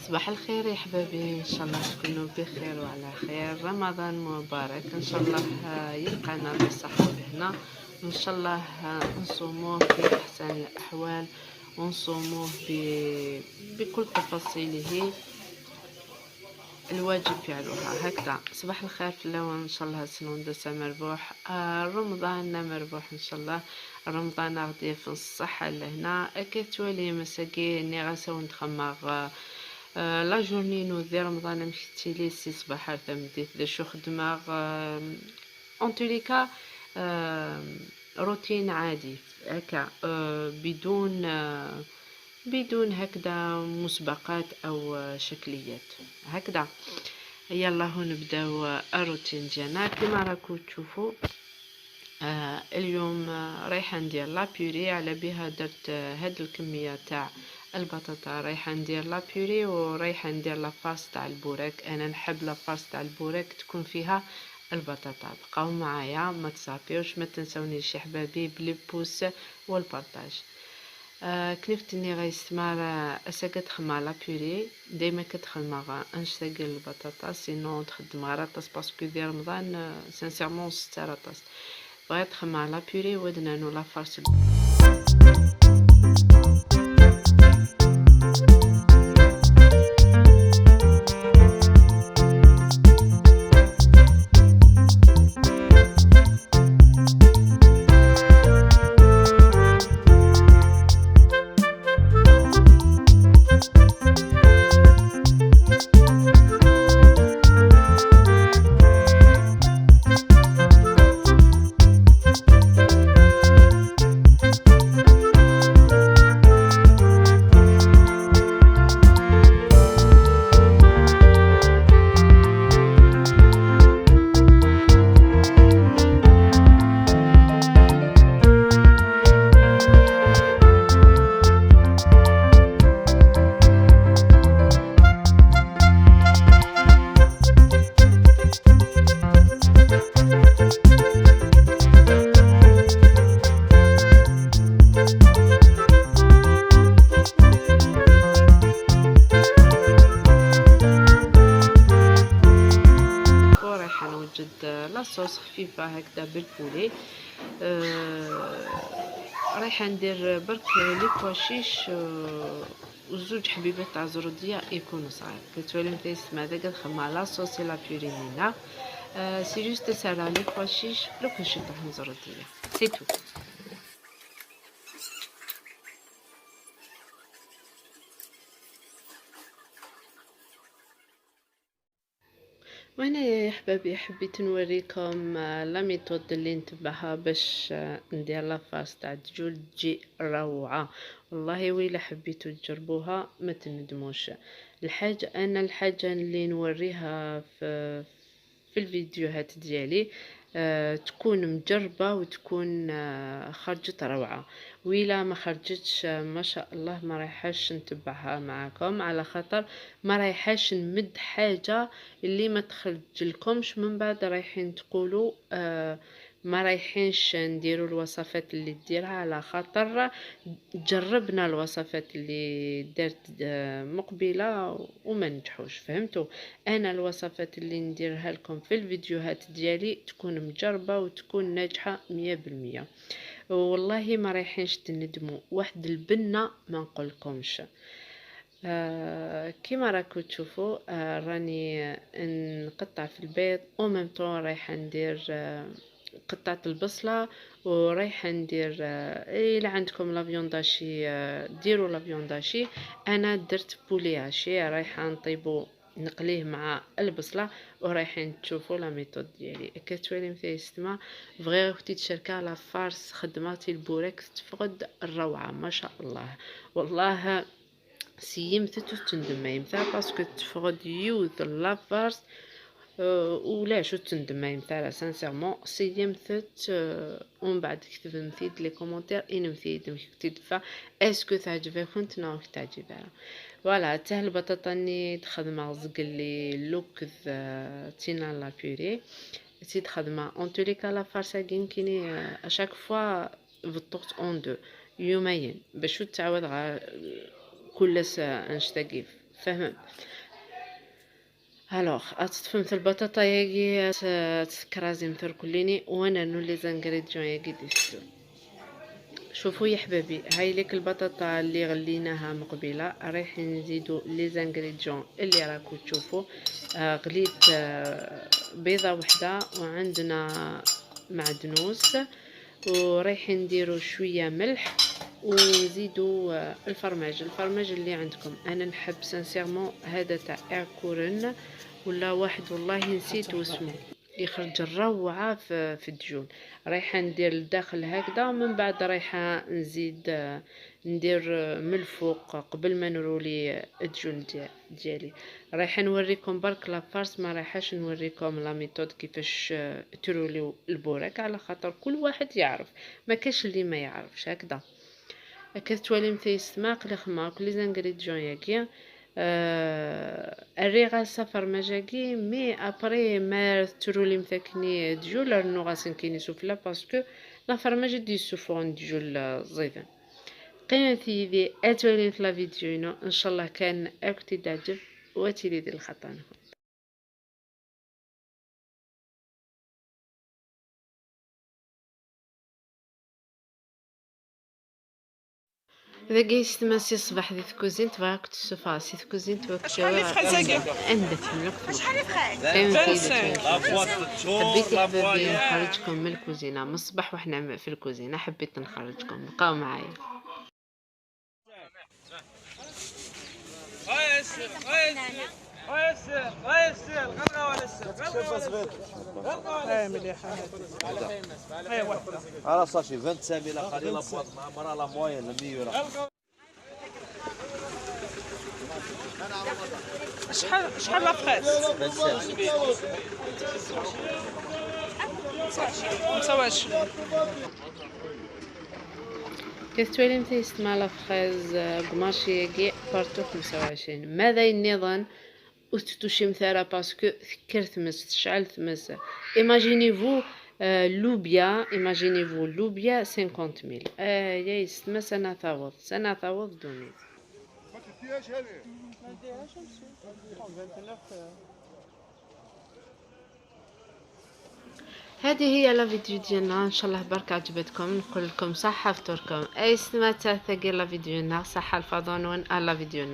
صباح الخير يا حبابي، ان شاء الله تكونوا بخير وعلى خير. رمضان مبارك ان شاء الله. يلقانا بالصحة والهنا، وان شاء الله نصوموه في احسن الاحوال، ونصوموه بكل تفاصيله الواجب فعلها هكذا. صباح الخير في الاول، ان شاء الله سنون دسا مربوح. رمضان مربوح ان شاء الله. رمضان غادي في الصحة لهنا كتولي مساكي ني غاسو نتخمر لا جورني نوذي رمضان مشتيلي سي صباح ثمديت ذا شو خدمة اون توليكا روتين عادي هكا، بدون هكذا مسبقات او شكليات هكذا. يلا هو نبداو الروتين ديالنا كما راكم تشوفوا. اليوم رايحه ندير لا بيوري، على بها درت هاد الكميه تاع البطاطا. رايحه ندير لا بيوري ورايحه ندير لا فاس تاع البوراك. انا نحب لا فاس تاع البوراك تكون فيها البطاطا. بقاو معايا، ما تصابيوش، ما تنسونيش يا حبابي بلي بوس والبارطاج. كنفتني غيستمر اساكت خما لا بيوري ديما كتخدم انشتاق البطاطا، سينو تخدم غراطاس باسكو في رمضان سانسيرمون 6 راطاس. بغيت خما لا بيوري ودنا لا فارس. لاصوص خفيفه هكذا بالبولي. رايحه ندير برك لي كواشيش وزوج حبيبات تاع زروديه يكونوا صغار. كتولي نتايا تسمع داك خما لاصوص لا بيورينينا. سي جوست سالا لي كواشيش لو كواشيش تاع زروديه سي تو. وانا يا حبابي حبيت نوريكم لا ميثود اللي نتبعها باش ندير لافاس تاع الدجاج تجي روعه. والله ويلا حبيتوا تجربوها ما تندموش. الحاجه اللي نوريها في الفيديوهات ديالي تكون مجربه وتكون خرجت روعه. ويلا ما خرجتش ما شاء الله ما رايحاش نتبعها معكم، على خاطر ما رايحاش نمد حاجه اللي ما تخرج لكمش من بعد رايحين تقولوا ما رايحينش نديروا الوصفات اللي ديرها، على خاطر جربنا الوصفات اللي درت مقبله وما نجحوش. فهمتوا؟ انا الوصفات اللي نديرها لكم في الفيديوهات ديالي تكون مجربه وتكون ناجحه 100%. والله ما رايحينش تندموا. واحد البنه ما نقولكمش. كما راكم تشوفوا راني نقطع في البيض وميم طون رايحه ندير قطعه البصله، ورايحه ندير الا عندكم لا فيونداشي ديروا لا فيونداشي. انا درت بولياشي رايحه نطيبو نقليه مع البصله. ورايحين تشوفوا لا ميثود ديالي كتولي مفيستما فغي اختي تشاركها لا فارس خدماتي البوريك تفقد الروعه ما شاء الله. والله سيمتت تندم يمثال باسكو تفقد يوث لافارس ولا شو تندم يمثال سانسيرمون سيمتت. ومن بعد كتب مثيد لي كومونتير ان مثيد كتب فا اسكو تعجبكم تناو تعجبها. فوالا تاع البطاطا ني تخدمها زق لي لوك تينا لا بيوري تي تخدمها اون توليكا لا فارسا كيني اشاك فوا بالطوط اون دو يومين باش تعاود كل نشتاقي فاهمة. الوغ تفهمت البطاطا ياكي تكرازي مثل كليني وانا نو لي زانغريديون ياكي ديستو. شوفوا يا حبابي، هاي ليك البطاطا اللي غليناها مقبله، رايح نزيدو لي زانغريديون اللي راكو تشوفوا. غليت بيضه وحده، وعندنا معدنوس، ورايح نديرو شويه ملح، ونزيدو الفرماج اللي عندكم. انا نحب سانسيرمون هذا تاع ايركورن، ولا واحد والله نسيت اسمه، يخرج الروعه في الدجون. رايحه ندير الداخل هكذا، من بعد رايحه نزيد ندير من الفوق قبل ما نرولي الدجون ديالي. رايحه نوريكم برك لافارس، ما رايحاش نوريكم لا ميثود كيفاش تروليو البوراك، على خاطر كل واحد يعرف، ما كاش اللي ما يعرفش هكذا. كتولي مثيس ماق لي خماق لي زانغريديون ياكي. الريغه صفر مجاكي، مي ابري ما ترولي مثاكني دجول نو غاسن كيني سوفلا، باسكو لا فرماج دي سوفون دجول زيدان. قيمتي دي اتولي في لا فيديو ان شاء الله كان اكتي تعجب وتيلي دي الخطانه. إذا جيت تمسي الصباح ذي كوزين تبغاك تشوفها سي كوزين تبغاك شحال لي فخازاكي؟ عندك تملك شحال لي فخاز؟ حبيت حبابي نخرجكم من الكوزينه من الصباح وحنا في الكوزينه، حبيت نخرجكم، بقاو معايا. مليحه هاي وحده على صاشي 25 لا خلي لا بواط مع مرا لا موين لا ميورا. شحال لا فخاز؟ 25. كتولي مثيست مع لافخاز بمارشي بارتو 25. ماذا النظام وتتوشي مثلا باسكو ثكر ثمس تشعل ثمس. ايماجيني لوبيا 50,000 يا يستما سنة ثاوض دونيت. هذه هي لا فيديو ديالنا، ان شاء الله برك عجبتكم. نقول لكم صحه فطوركم، اي سمعت ثقيل لا فيديو صحه الفضون لا فيديو